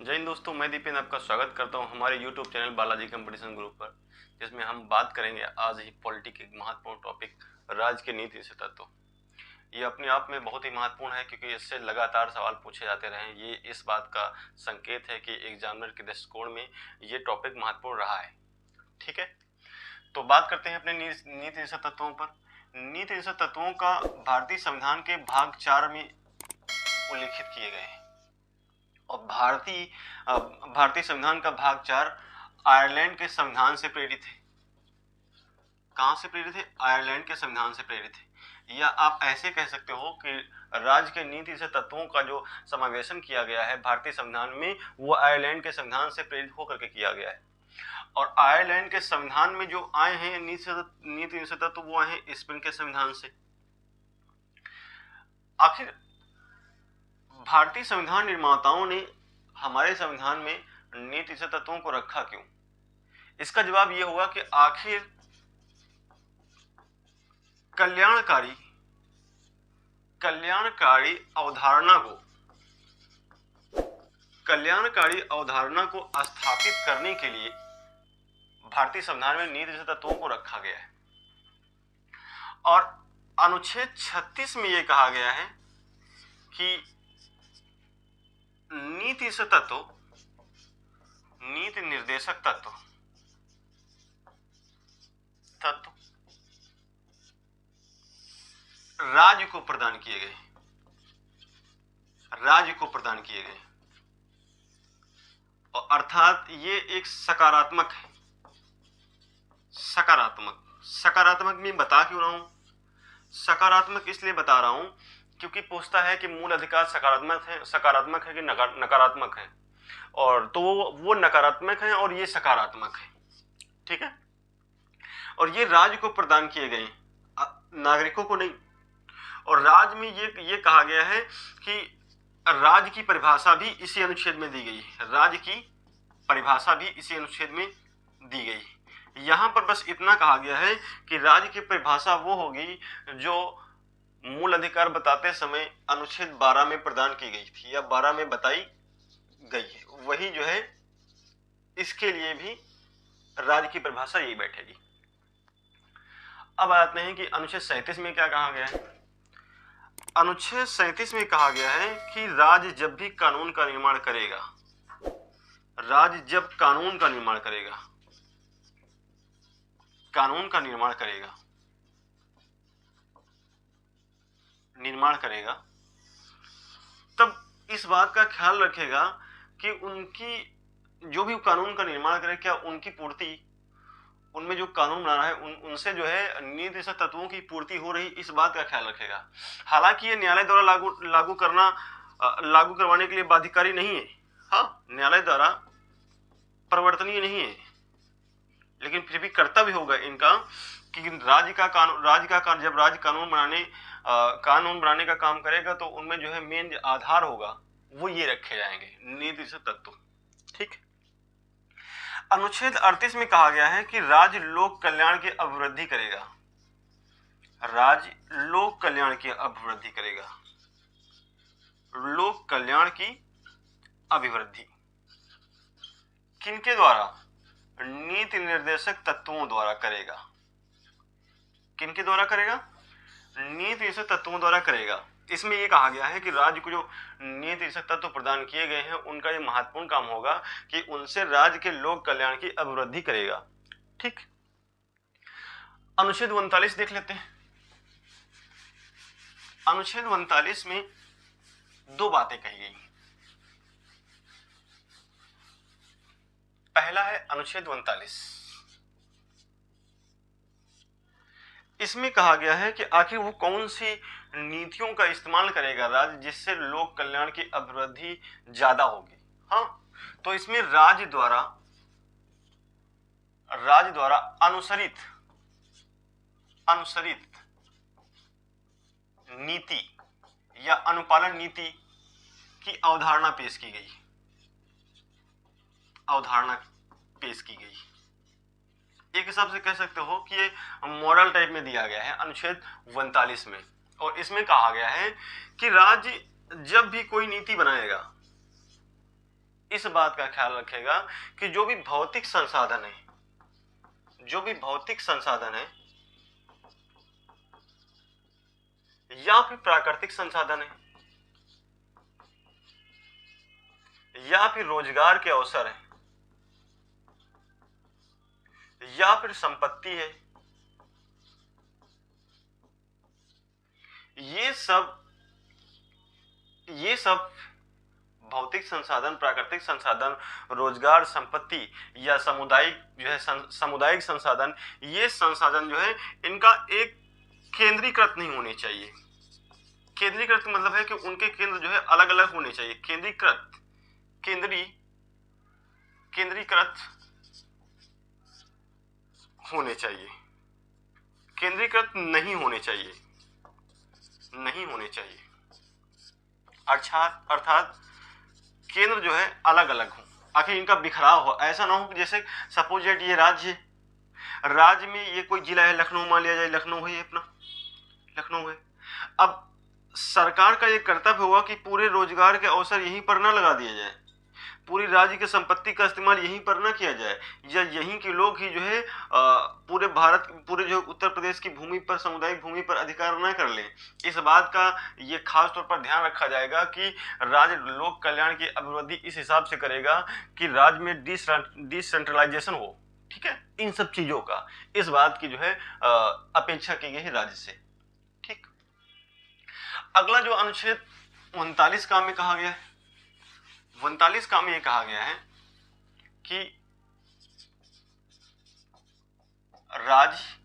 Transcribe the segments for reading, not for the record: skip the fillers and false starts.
जय हिंद दोस्तों, मैं दीपेंद्र आपका स्वागत करता हूं हमारे YouTube channel Balaji competition group पर, जिसमें हम बात करेंगे आज ही पॉलिटिक्स के एक महत्वपूर्ण टॉपिक राज्य के नीति से तत्व। ये अपने आप में बहुत ही महत्वपूर्ण है क्योंकि इससे लगातार सवाल पूछे जाते रहे। ये इस बात का संकेत है कि एग्जामिनर के दृष्टिकोण में ये टॉपिक महत्वपूर्ण रहा है। ठीक है, तो बात करते हैं अपने नीति निषेध तत्वों पर। नीति निषेध तत्वों का भारतीय संविधान के भाग 4 में उल्लिखित किए गए हैं और भारतीय संविधान का भाग 4 आयरलैंड के संविधान से प्रेरित है। कहां से प्रेरित है? आयरलैंड के संविधान से प्रेरित है। या आप ऐसे कह सकते हो कि राज्य के नीति से तत्वों का जो समावेशन किया गया है भारतीय संविधान में, वो आयरलैंड के संविधान से प्रेरित होकर के किया गया है। और आयरलैंड के संविधान में जो आए हैं नीति निषेध तत्व, वो आए हैं स्पेन के संविधान से। आखिर भारतीय संविधान निर्माताओं ने हमारे संविधान में नीति निषेध तत्वों को रखा क्यों? इसका जवाब यह होगा कि आखिर कल्याणकारी अवधारणा को स्थापित करने के लिए भारतीय संविधान में नीति निषेध तत्वों को रखा गया है। और अनुच्छेद 36 में यह कहा गया है कि नीति निषेध तत्व, नीति निर्देशक तत्व राज्य को प्रदान किए गए, और अर्थात ये एक सकारात्मक है। सकारात्मक में बता क्यों रहा हूं? सकारात्मक इसलिए बता रहा हूं क्योंकि पूछता है कि मूल अधिकार सकारात्मक है कि नकारात्मक है, और तो वो नकारात्मक है और ये सकारात्मक है। ठीक है, और ये राज्य को प्रदान किए गए, नागरिकों को नहीं। और राज्य में ये कहा गया है कि राज्य की परिभाषा भी इसी अनुच्छेद में दी गई है। राज्य की परिभाषा भी इसी अनुच्छेद में दी गई है। यहां पर बस इतना कहा गया है कि राज्य की परिभाषा वो होगी जो मूल अधिकार बताते समय अनुच्छेद 12 में प्रदान की गई थी या 12 में बताई गई है, वही जो है इसके लिए भी राज्य की परिभाषा यही बैठेगी। अब आते हैं कि अनुच्छेद 37 में क्या कहा गया है। अनुच्छेद 37 में कहा गया है कि राज्य जब भी कानून का निर्माण करेगा, तब इस बात का ख्याल रखेगा कि उनकी जो भी कानून का निर्माण करे, क्या उनकी पूर्ति, उनमें जो कानून बना रहा है उनसे जो है नीति निषेध तत्वों की पूर्ति हो रही, इस बात का ख्याल रखेगा। हालांकि ये न्यायालय द्वारा लागू करवाने के लिए बाध्यकारी नहीं है। हाँ, न्यायालय द्वारा परिवर्तनीय नहीं है, लेकिन फिर भी कर्तव्य होगा इनका कि जब राज्य कानून बनाने का काम करेगा तो उनमें जो है मेन आधार होगा वो ये रखे जाएंगे, नीति निषेध तत्व। ठीक। अनुच्छेद 38 में कहा गया है कि राज्य लोक कल्याण की अभिवृद्धि करेगा। लोक कल्याण की अभिवृद्धि किनके द्वारा? नीति निर्देशक तत्वों द्वारा करेगा। किनके द्वारा करेगा? नीति निषेध तत्वों द्वारा करेगा। इसमें यह कहा गया है कि राज्य को जो नीति निषेध तत्व प्रदान किए गए हैं उनका यह महत्वपूर्ण काम होगा कि उनसे राज्य के लोक कल्याण की अभिवृद्धि करेगा। ठीक। अनुच्छेद 39 देख लेते हैं। अनुच्छेद 39 में दो बातें कही गई। पहला है अनुच्छेद 39, इसमें कहा गया है कि आखिर वो कौन सी नीतियों का इस्तेमाल करेगा राज्य जिससे लोक कल्याण की अभिवृद्धि ज्यादा होगी। हाँ, तो इसमें राज्य द्वारा अनुसरित नीति या अनुपालन नीति की अवधारणा पेश की गई। एक हिसाब से कह सकते हो कि ये मॉडल टाइप में दिया गया है अनुच्छेद 39 में, और इसमें कहा गया है कि राज्य जब भी कोई नीति बनाएगा इस बात का ख्याल रखेगा कि जो भी भौतिक संसाधन है, जो भी भौतिक संसाधन है या फिर प्राकृतिक संसाधन है या फिर रोजगार के अवसर है या फिर संपत्ति है, ये सब भौतिक संसाधन, प्राकृतिक संसाधन, रोजगार, संपत्ति या सामुदायिक जो है सामुदायिक संसाधन, ये संसाधन जो है इनका एक केंद्रीकृत नहीं होने चाहिए। केंद्रीकृत मतलब है कि उनके केंद्र जो है अलग अलग होने चाहिए। केंद्रीकृत होने चाहिए, केंद्रीकृत नहीं होने चाहिए, नहीं होने चाहिए। अर्थात केंद्र जो है अलग अलग हो, आखिर इनका बिखराव हो। ऐसा ना हो कि जैसे सपोज ये राज्य में ये कोई जिला है, लखनऊ मान लिया जाए, लखनऊ है, ये अपना लखनऊ है। अब सरकार का ये कर्तव्य होगा कि पूरे रोजगार के अवसर यहीं पर ना लगा दिए जाए, पूरी राज्य की संपत्ति का इस्तेमाल यहीं पर ना किया जाए, या यहीं के लोग ही जो है पूरे जो उत्तर प्रदेश की भूमि पर, सामुदायिक भूमि पर अधिकार न कर लें। इस बात का ये खास तौर पर ध्यान रखा जाएगा कि राज्य लोक कल्याण की अभिवृद्धि इस हिसाब से करेगा कि राज्य में डिसेंट्रलाइजेशन हो। ठीक है, इन सब चीजों का, इस बात की जो है अपेक्षा की गई है राज्य से। ठीक, अगला जो अनुच्छेद 39 का में कहा गया है, 39 का में यह कहा गया है कि राज्य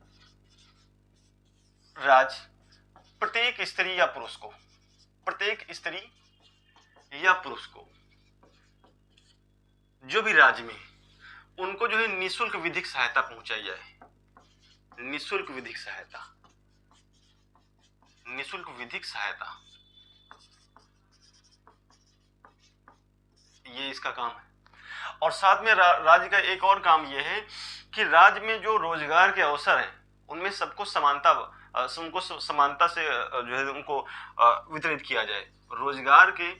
प्रत्येक स्त्री या पुरुष को, प्रत्येक स्त्री या पुरुष को जो भी राज्य में, उनको जो है निःशुल्क विधिक सहायता पहुंचाई जाए। निःशुल्क विधिक सहायता, निःशुल्क विधिक सहायता, ये इसका काम है। और साथ में राज्य का एक और काम ये है कि राज्य में जो रोजगार के अवसर हैं उनमें सबको समानता से जो है उनको वितरित किया जाए। रोजगार के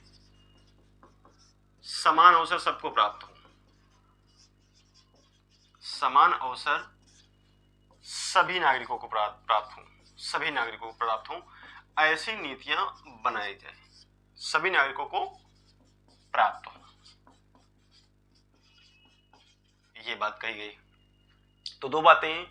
समान अवसर सबको प्राप्त हो, समान अवसर सभी नागरिकों को प्राप्त हो, सभी नागरिकों को प्राप्त हो, ऐसी नीतियां बनाई जाए, सभी नागरिकों को प्राप्त हो, ये बात कही गई। तो दो बातें हैं,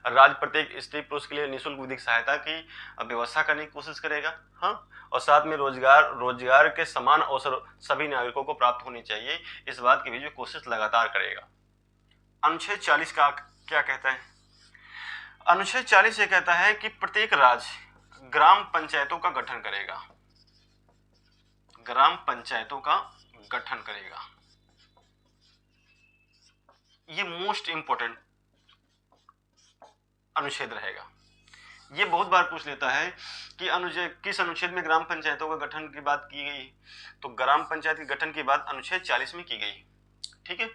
राज्य प्रत्येक स्त्री पुरुष के लिए निःशुल्क विधिक सहायता की व्यवस्था करने की कोशिश करेगा, हाँ, और साथ में रोजगार के समान अवसर सभी नागरिकों को प्राप्त होने चाहिए, इस बात की भी जो कोशिश लगातार करेगा। अनुच्छेद 40 का क्या कहता है? अनुच्छेद 40 ये कहता है कि प्रत्येक राज्य ग्राम पंचायतों का गठन करेगा, ग्राम पंचायतों का गठन करेगा। ये मोस्ट इंपोर्टेंट अनुच्छेद रहेगा। ये बहुत बार पूछ लेता है कि किस अनुच्छेद में ग्राम पंचायतों का गठन की बात की गई, तो ग्राम पंचायत के गठन की बात अनुच्छेद 40 में की गई। ठीक है,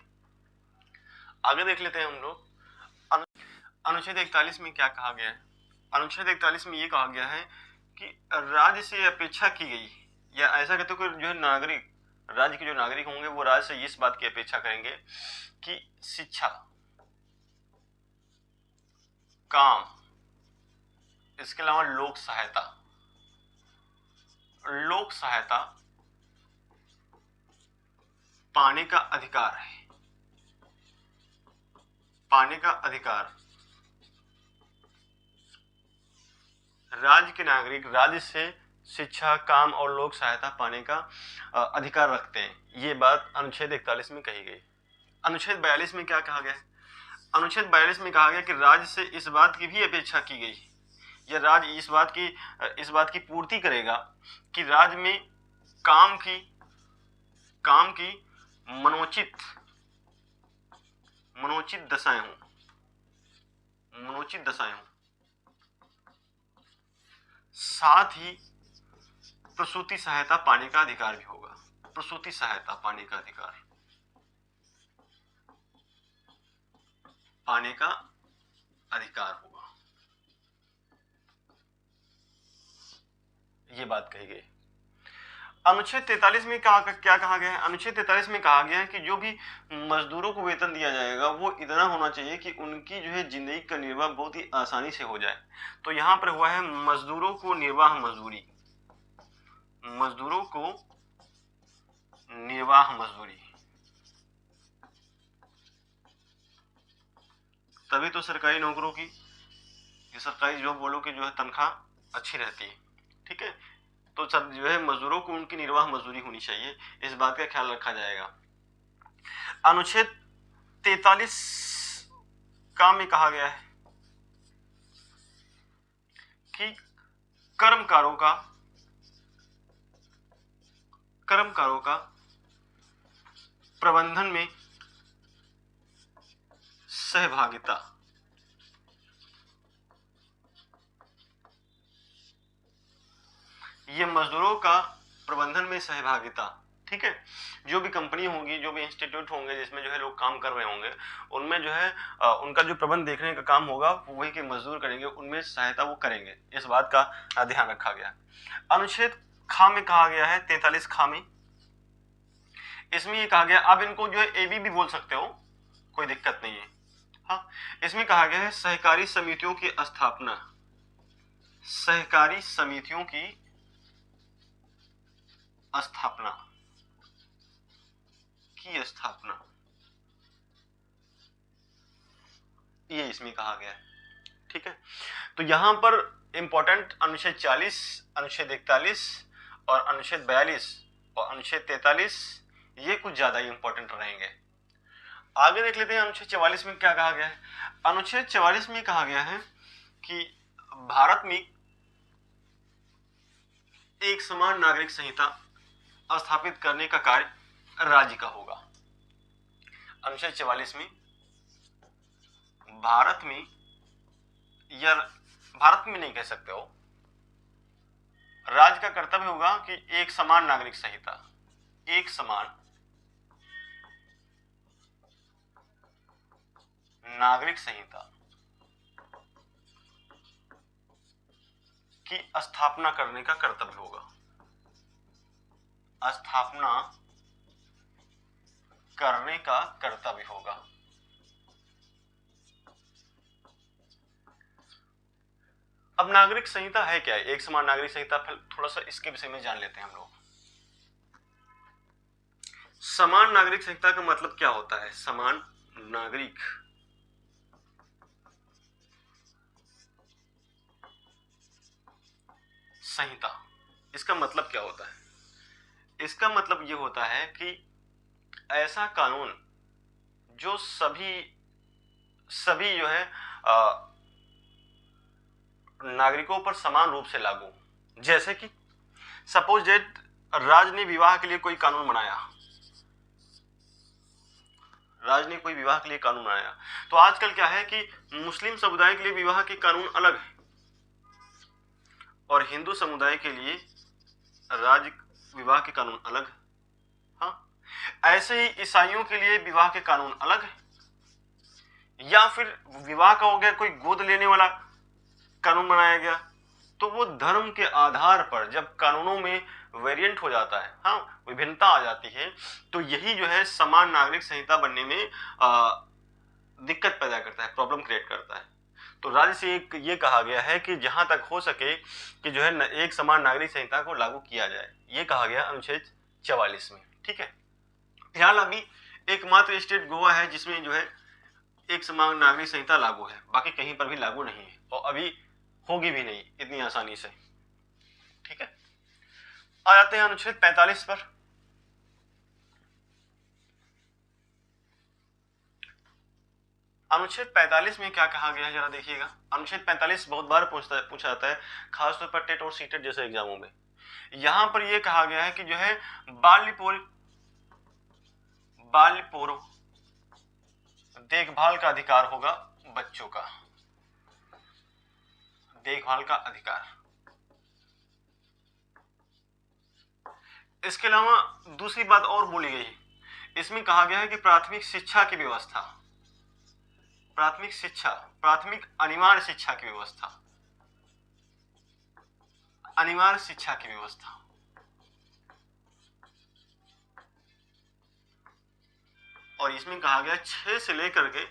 आगे देख लेते हैं हम लोग। अनुच्छेद 41 में क्या कहा गया है? अनुच्छेद 41 में ये कहा गया है कि राज्य से अपेक्षा की गई, या ऐसा कहते हो कि जो है नागरिक, राज्य के जो नागरिक होंगे वो राज्य से इस बात की अपेक्षा करेंगे कि शिक्षा, काम, इसके अलावा लोक सहायता पाने का अधिकार है, पाने का अधिकार राज्य के नागरिक राज्य से शिक्षा, काम और लोक सहायता पाने का अधिकार रखते हैं। ये बात अनुच्छेद 41 में कही गई। अनुच्छेद 42 में क्या कहा गया? अनुच्छेद 42 में कहा गया कि राज्य से इस बात की भी अपेक्षा की गई, या राज्य इस बात की पूर्ति करेगा कि राज्य में काम की मनोचित दशाएं हों, साथ ही प्रसूति सहायता पाने का अधिकार भी होगा। प्रसूति सहायता पाने का अधिकार होगा, ये बात कही गई। अनुच्छेद 43 में क्या कहा गया है? अनुच्छेद 43 में कहा गया है कि जो भी मजदूरों को वेतन दिया जाएगा वो इतना होना चाहिए कि उनकी जो है जिंदगी का निर्वाह बहुत ही आसानी से हो जाए। तो यहाँ पर हुआ है मजदूरों को निर्वाह मजदूरी, मजदूरों को निर्वाह मजदूरी, तभी तो सरकारी नौकरों की, सरकारी जॉब वालों की जो है तनख्वाह अच्छी रहती है। ठीक है, तो सब जो है मजदूरों को उनकी निर्वाह मजदूरी होनी चाहिए, इस बात का ख्याल रखा जाएगा। अनुच्छेद 43 का में कहा गया है कि कर्मकारों का प्रबंधन में सहभागिता, ये मजदूरों का प्रबंधन में सहभागिता, ठीक है, जो भी कंपनी होंगी, जो भी इंस्टीट्यूट होंगे जिसमें जो है लोग काम कर रहे होंगे, उनमें जो है उनका जो प्रबंध देखने का काम होगा वही के मजदूर करेंगे, उनमें सहायता वो करेंगे, इस बात का ध्यान रखा गया। अनुच्छेद ख में कहा गया है 43 ख में, इसमें ये कहा गया, आप इनको जो है एबी भी बोल सकते हो, कोई दिक्कत नहीं है। हाँ, इसमें कहा गया है सहकारी समितियों की स्थापना, सहकारी समितियों की स्थापना ये इसमें कहा गया है। ठीक है, तो यहां पर इंपॉर्टेंट अनुच्छेद 40, अनुच्छेद 41 और अनुच्छेद 42 और अनुच्छेद 43 ये कुछ ज्यादा ही इंपॉर्टेंट रहेंगे। आगे देख लेते हैं अनुच्छेद 44 में क्या कहा गया है। अनुच्छेद 44 में कहा गया है कि भारत में एक समान नागरिक संहिता स्थापित करने का कार्य राज्य का होगा। अनुच्छेद 44 में भारत में, या भारत में नहीं कह सकते हो, राज्य का कर्तव्य होगा कि एक समान नागरिक संहिता, एक समान नागरिक संहिता की स्थापना करने का कर्तव्य होगा, स्थापना करने का कर्तव्य होगा। अब नागरिक संहिता है क्या है, एक समान नागरिक संहिता, फिर थोड़ा सा इसके विषय में जान लेते हैं हम लोग। समान नागरिक संहिता का मतलब क्या होता है? समान नागरिक संहिता, इसका मतलब क्या होता है? इसका मतलब यह होता है कि ऐसा कानून जो सभी जो है नागरिकों पर समान रूप से लागू, जैसे कि सपोज डेट राज्य ने विवाह के लिए कोई कानून बनाया, राज्य ने कोई विवाह के लिए कानून बनाया, तो आजकल क्या है कि मुस्लिम समुदाय के लिए विवाह के कानून अलग है और हिंदू समुदाय के लिए राज्य विवाह के कानून अलग है। हाँ, ऐसे ही ईसाइयों के लिए विवाह के कानून अलग है, या फिर विवाह का हो गया कोई गोद लेने वाला कानून बनाया गया, तो वो धर्म के आधार पर जब कानूनों में वेरिएंट हो जाता है, हाँ, विभिन्नता आ जाती है, तो यही जो है समान नागरिक संहिता बनने में दिक्कत पैदा करता है, प्रॉब्लम क्रिएट करता है। तो राज्य से ये कहा गया है कि जहां तक हो सके कि जो है एक समान नागरिक संहिता को लागू किया जाए, ये कहा गया अनुच्छेद 44 में। ठीक है, फिलहाल अभी एकमात्र स्टेट गोवा है जिसमें जो है एक समान नागरिक संहिता लागू है, बाकी कहीं पर भी लागू नहीं है और अभी होगी भी नहीं इतनी आसानी से। ठीक है, आ जाते हैं अनुच्छेद 45 पर। अनुच्छेद 45 में क्या कहा गया है जरा देखिएगा। अनुच्छेद 45 बहुत बार पूछा जाता है, खासतौर पर टेट और सीटेट जैसे एग्जामों में। यहां पर यह कहा गया है कि जो है बाल्य पूर्व देखभाल का अधिकार होगा बच्चों का, देखभाल का अधिकार। इसके अलावा दूसरी बात और बोली गई है, इसमें कहा गया है कि प्राथमिक शिक्षा की व्यवस्था, प्राथमिक अनिवार्य शिक्षा की व्यवस्था, अनिवार्य शिक्षा की व्यवस्था और इसमें कहा गया 6 से लेकर के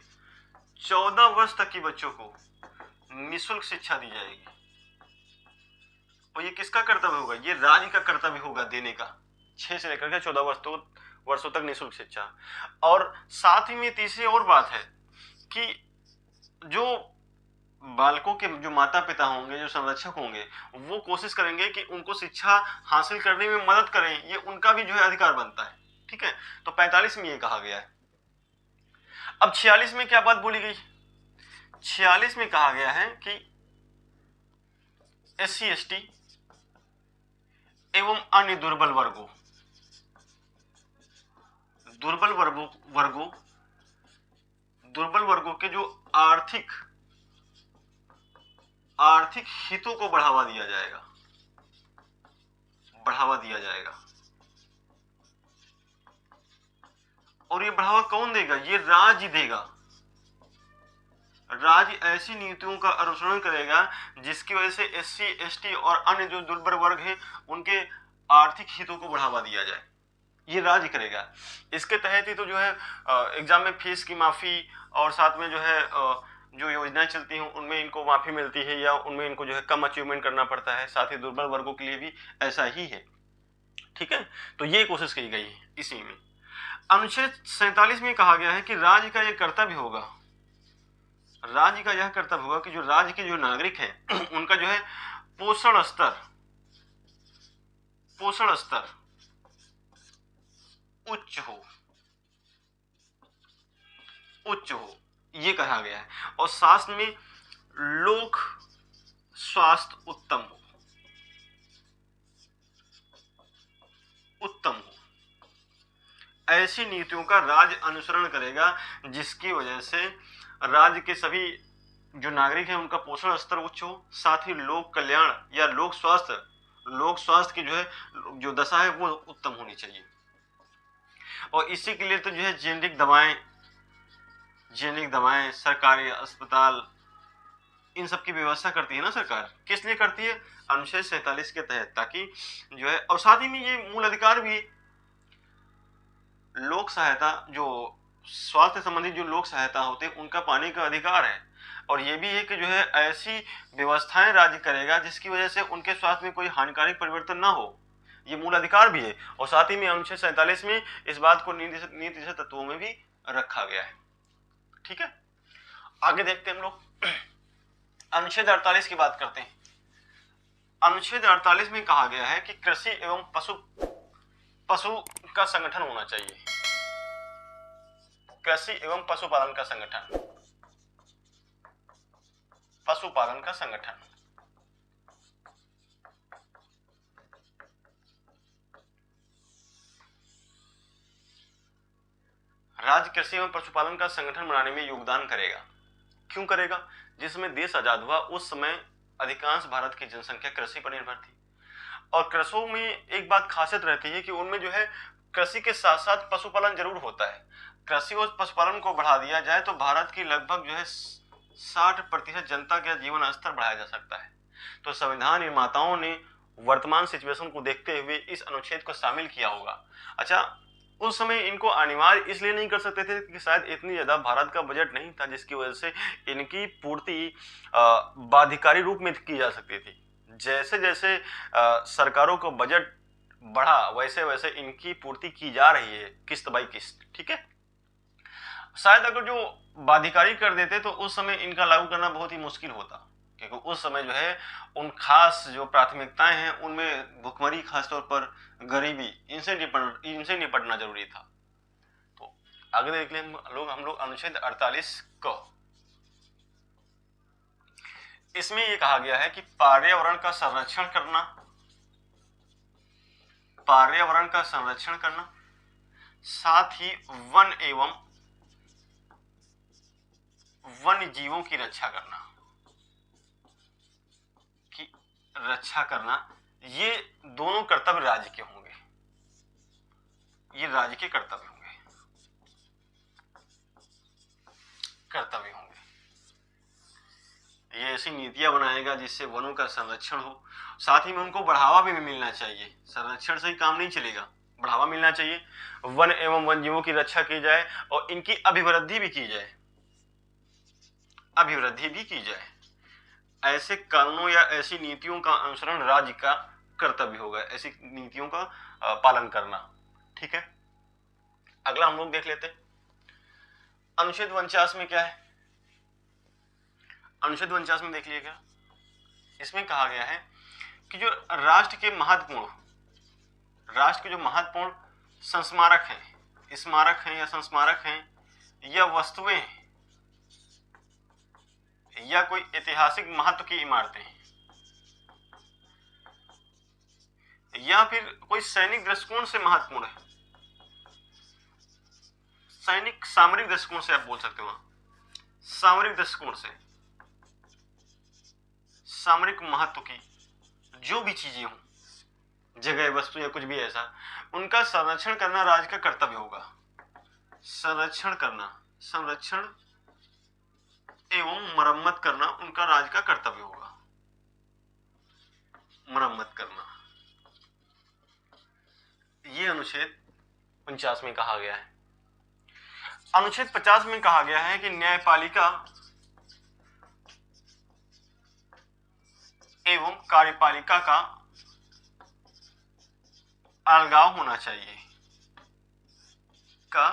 14 वर्ष तक के बच्चों को निःशुल्क शिक्षा दी जाएगी। और ये किसका कर्तव्य होगा? ये राज्य का कर्तव्य होगा देने का, 6 से लेकर के 14 वर्षों तक निःशुल्क शिक्षा। और साथ ही में तीसरी और बात है कि जो बालकों के जो माता पिता होंगे, जो संरक्षक होंगे, वो कोशिश करेंगे कि उनको शिक्षा हासिल करने में मदद करें, ये उनका भी जो है अधिकार बनता है। ठीक है, तो 45 में ये कहा गया है। अब 46 में क्या बात बोली गई? 46 में कहा गया है कि SC ST एवं अन्य दुर्बल वर्गों के जो आर्थिक हितों को बढ़ावा दिया जाएगा। और ये बढ़ावा कौन देगा? ये राज्य देगा। राज्य ऐसी नीतियों का अनुसरण करेगा जिसकी वजह से SC ST और अन्य जो दुर्बल वर्ग हैं उनके आर्थिक हितों को बढ़ावा दिया जाए, ये राज्य करेगा। इसके तहत ही तो जो है एग्जाम में फीस की माफी और साथ में जो है जो योजनाएं चलती हैं उनमें इनको माफी मिलती है या उनमें इनको जो है कम अचीवमेंट करना पड़ता है। साथ ही दुर्बल वर्गों के लिए भी ऐसा ही है। ठीक है, तो ये कोशिश की गई है। इसी में अनुच्छेद 47 में कहा गया है कि राज्य का यह कर्तव्य होगा कि जो राज्य के जो नागरिक हैं उनका जो है पोषण स्तर उच्च हो, ये कहा गया है। और साथ में लोक स्वास्थ्य उत्तम हो। ऐसी नीतियों का राज्य अनुसरण करेगा जिसकी वजह से राज्य के सभी जो नागरिक हैं उनका पोषण स्तर उच्च हो, साथ ही लोक कल्याण या लोक स्वास्थ्य की जो है जो दशा है वो उत्तम होनी चाहिए। और इसी के लिए तो जो है जेनेरिक दवाएं सरकारी अस्पताल इन सब की व्यवस्था करती है ना सरकार। किस लिए करती है? अनुच्छेद 47 के तहत, ताकि जो है, और साथ ही में ये मूल अधिकार भी, लोक सहायता, जो स्वास्थ्य संबंधी जो लोक सहायता होते हैं उनका पाने का अधिकार है। और ये भी है कि जो है ऐसी व्यवस्थाएं राज्य करेगा जिसकी वजह से उनके स्वास्थ्य में कोई हानिकारक परिवर्तन ना हो, ये मूल अधिकार भी है। और साथ ही में अनुच्छेद 47 में इस बात को नीति तत्वों में भी रखा गया है। ठीक है, आगे देखते हैं हम लोग। अनुच्छेद 48 की बात करते हैं। अनुच्छेद 48 में कहा गया है कि कृषि एवं पशु का संगठन होना चाहिए। कृषि एवं पशुपालन का संगठन। राज्य कृषि एवं पशुपालन का संगठन बनाने में योगदान करेगा। क्यों करेगा? जिसमें देश आजाद हुआ उस समय अधिकांश भारत की जनसंख्या कृषि पर निर्भर थी। और कृषियों में एक बात खासियत रहती है कि उनमें जो है कृषि के साथ साथ पशुपालन जरूर होता है। कृषि और पशुपालन को बढ़ा दिया जाए तो भारत की लगभग जो है 60% जनता का जीवन स्तर बढ़ाया जा सकता है। तो संविधान निर्माताओं ने वर्तमान सिचुएशन को देखते हुए इस अनुच्छेद को शामिल किया होगा। अच्छा, उस समय इनको अनिवार्य इसलिए नहीं कर सकते थे कि शायद इतनी ज्यादा भारत का बजट नहीं था जिसकी वजह से इनकी पूर्ति बाध्यकारी रूप में की जा सकती थी। जैसे जैसे सरकारों का बजट बढ़ा वैसे वैसे इनकी पूर्ति की जा रही है किस्त बाई किस्त। ठीक है, शायद अगर जो बाध्यकारी कर देते तो उस समय इनका लागू करना बहुत ही मुश्किल होता, क्योंकि उस समय जो है उन खास जो प्राथमिकताएं हैं उनमें भुखमरी, खासतौर पर गरीबी, इनसे निपटना जरूरी था। तो आगे देख लें हम लोग अनुच्छेद 48 को। इसमें यह कहा गया है कि पर्यावरण का संरक्षण करना, साथ ही वन एवं वन्य जीवों की रक्षा करना, ये दोनों कर्तव्य राज्य के होंगे। ये राज्य के कर्तव्य होंगे। ये ऐसी नीतियां बनाएगा जिससे वनों का संरक्षण हो, साथ ही में उनको बढ़ावा भी मिलना चाहिए। संरक्षण से ही काम नहीं चलेगा, बढ़ावा मिलना चाहिए, वन एवं वन जीवों की रक्षा की जाए और इनकी अभिवृद्धि भी की जाए, अभिवृद्धि भी की जाए। ऐसे कानूनों या ऐसी नीतियों का अनुसरण राज्य का कर्तव्य होगा, ऐसी नीतियों का पालन करना। ठीक है, अगला हम लोग देख लेते हैं अनुच्छेद 49 में क्या है। अनुच्छेद 49 में देख लिएगा, इसमें कहा गया है कि जो राष्ट्र के जो महत्वपूर्ण संस्मारक हैं, स्मारक हैं या संस्मारक हैं या वस्तुएं हैं या कोई ऐतिहासिक महत्व की इमारतें हैं या फिर कोई सैनिक दृष्टिकोण से महत्वपूर्ण है, सैनिक सामरिक दृष्टिकोण से आप बोल सकते हो, सामरिक दृष्टिकोण से सामरिक महत्व की जो भी चीजें हों, जगह वस्तु या कुछ भी ऐसा, उनका संरक्षण करना राज्य का कर्तव्य होगा। संरक्षण एवं मरम्मत करना उनका राज्य का कर्तव्य होगा। मरम्मत करना, ये अनुच्छेद 49 में कहा गया है। अनुच्छेद 50 में कहा गया है कि न्यायपालिका एवं कार्यपालिका का अलगाव होना चाहिए, का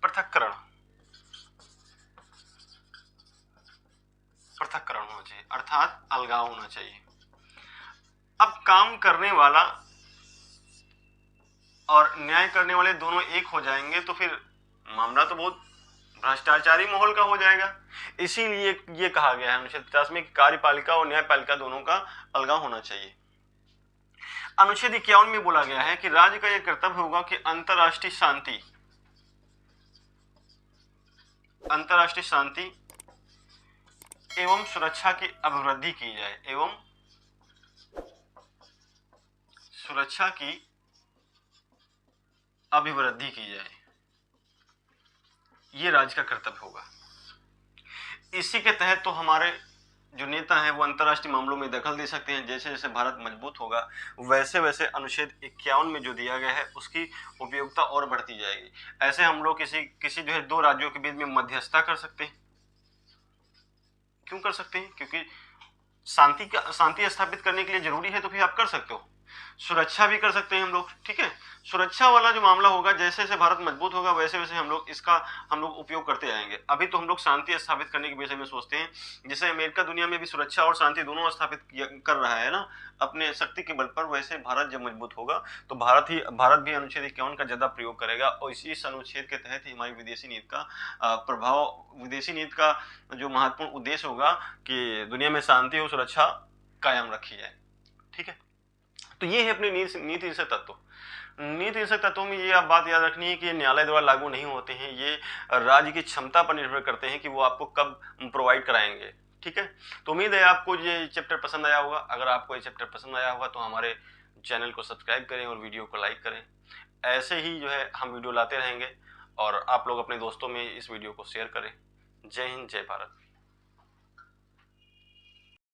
पृथक्करण होना चाहिए, अर्थात अलगाव होना चाहिए। अब काम करने वाला और न्याय करने वाले दोनों एक हो जाएंगे तो फिर मामला तो बहुत भ्रष्टाचारी माहौल का हो जाएगा। इसीलिए ये कहा गया है अनुच्छेद 50 में कि कार्यपालिका और न्यायपालिका दोनों का अलगाव होना चाहिए। अनुच्छेद 51 में बोला गया है कि राज्य का यह कर्तव्य होगा कि अंतरराष्ट्रीय शांति एवं सुरक्षा की अभिवृद्धि की जाए, एवं सुरक्षा की अभिवृद्धि की जाए, ये राज्य का कर्तव्य होगा। इसी के तहत तो हमारे जो नेता हैं वो अंतर्राष्ट्रीय मामलों में दखल दे सकते हैं। जैसे जैसे भारत मजबूत होगा वैसे वैसे अनुच्छेद 51 में जो दिया गया है उसकी उपयोगिता और बढ़ती जाएगी। ऐसे हम लोग किसी जो है दो राज्यों के बीच में मध्यस्थता कर सकते हैं। क्यों कर सकते हैं? क्योंकि शांति स्थापित करने के लिए जरूरी है, तो फिर आप कर सकते हो। सुरक्षा भी कर सकते हैं हम लोग। ठीक है, सुरक्षा वाला जो मामला होगा, जैसे जैसे भारत मजबूत होगा वैसे वैसे हम लोग उपयोग करते जाएंगे। अभी तो हम लोग शांति स्थापित करने के विषय में सोचते हैं। जैसे अमेरिका दुनिया में भी सुरक्षा और शांति दोनों स्थापित कर रहा है ना अपने शक्ति के बल पर, वैसे भारत जब मजबूत होगा तो भारत भी अनुच्छेद 51 का ज्यादा प्रयोग करेगा और इस अनुच्छेद के तहत ही हमारी विदेशी नीति का प्रभाव, विदेशी नीति का जो महत्वपूर्ण उद्देश्य होगा कि दुनिया में शांति और सुरक्षा कायम रखी जाए। ठीक है, तो ये है अपने नीति निषेध तत्व। नीति निषेध तत्वों में ये आप बात याद रखनी है कि ये न्यायालय द्वारा लागू नहीं होते हैं, ये राज्य की क्षमता पर निर्भर करते हैं कि वो आपको कब प्रोवाइड कराएंगे। ठीक है, तो उम्मीद है आपको ये चैप्टर पसंद आया होगा। अगर आपको ये चैप्टर पसंद आया होगा तो हमारे चैनल को सब्सक्राइब करें और वीडियो को लाइक करें। ऐसे ही जो है हम वीडियो लाते रहेंगे और आप लोग अपने दोस्तों में इस वीडियो को शेयर करें। जय हिंद, जय भारत।